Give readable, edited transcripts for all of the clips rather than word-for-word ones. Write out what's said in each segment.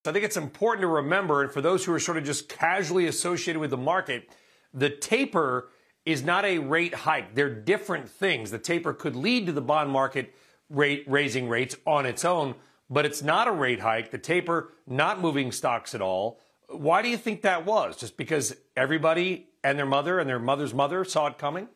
I think it's important to remember, and for those who are sort of just casually associated with the market, the taper is not a rate hike. They're different things. The taper could lead to the bond market raising rates on its own, but it's not a rate hike. The taper not moving stocks at all. Why do you think that was? Just because everybody and their mother's mother saw it coming?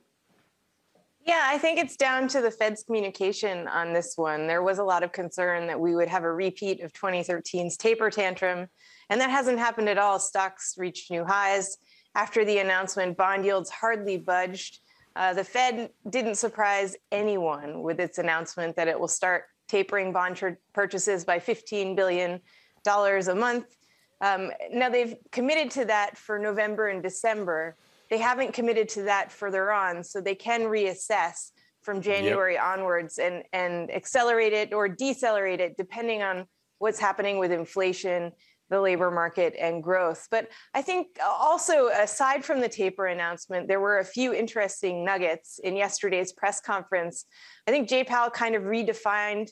Yeah, I think it's down to the Fed's communication on this one. There was a lot of concern that we would have a repeat of 2013's taper tantrum, and that hasn't happened at all. Stocks reached new highs. After the announcement, bond yields hardly budged. The Fed didn't surprise anyone with its announcement that it will start tapering bond purchases by $15 billion a month. Now, they've committed to that for November and December. They haven't committed to that further on, so they can reassess from January onwards and accelerate it or decelerate it, depending on what's happening with inflation, the labor market, and growth. But I think also, aside from the taper announcement, there were a few interesting nuggets in yesterday's press conference. I think Jay Powell kind of redefined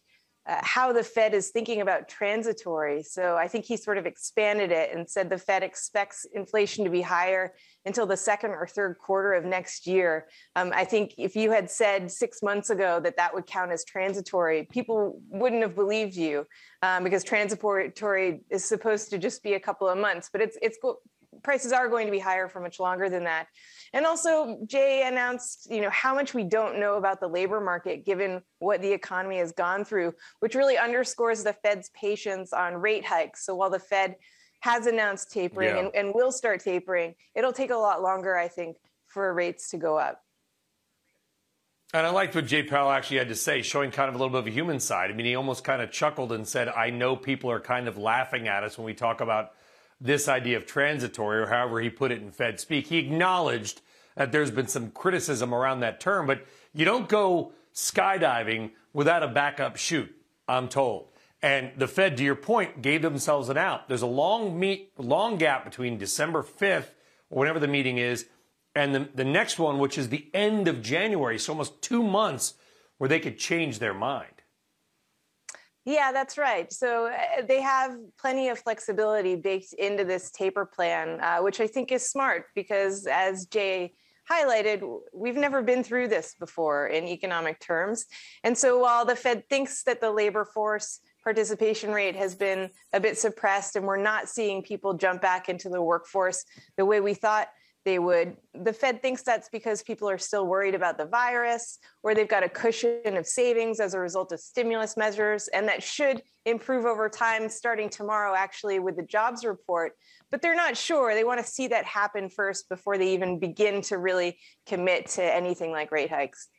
how the Fed is thinking about transitory. So I think he sort of expanded it and said the Fed expects inflation to be higher until the second or third quarter of next year. I think if you had said 6 months ago that that would count as transitory, people wouldn't have believed you because transitory is supposed to just be a couple of months, but prices are going to be higher for much longer than that. And also, Jay announced, how much we don't know about the labor market, given what the economy has gone through, which really underscores the Fed's patience on rate hikes. So while the Fed has announced tapering and will start tapering, it'll take a lot longer, I think, for rates to go up. And I liked what Jay Powell actually had to say, showing kind of a little bit of a human side. I mean, he almost kind of chuckled and said, I know people are kind of laughing at us when we talk about this idea of transitory, or however he put it in Fed speak. He acknowledged that there's been some criticism around that term, but you don't go skydiving without a backup chute, I'm told. And the Fed, to your point, gave themselves an out. There's a long gap between December 5th, or whenever the meeting is, and the next one, which is the end of January, so almost 2 months where they could change their mind. Yeah, that's right. So they have plenty of flexibility baked into this taper plan, which I think is smart because, as Jay highlighted, we've never been through this before in economic terms. And so while the Fed thinks that the labor force participation rate has been a bit suppressed and we're not seeing people jump back into the workforce the way we thought they would, the Fed thinks that's because people are still worried about the virus, or they've got a cushion of savings as a result of stimulus measures, and that should improve over time starting tomorrow, actually, with the jobs report. But they're not sure. They want to see that happen first before they even begin to really commit to anything like rate hikes.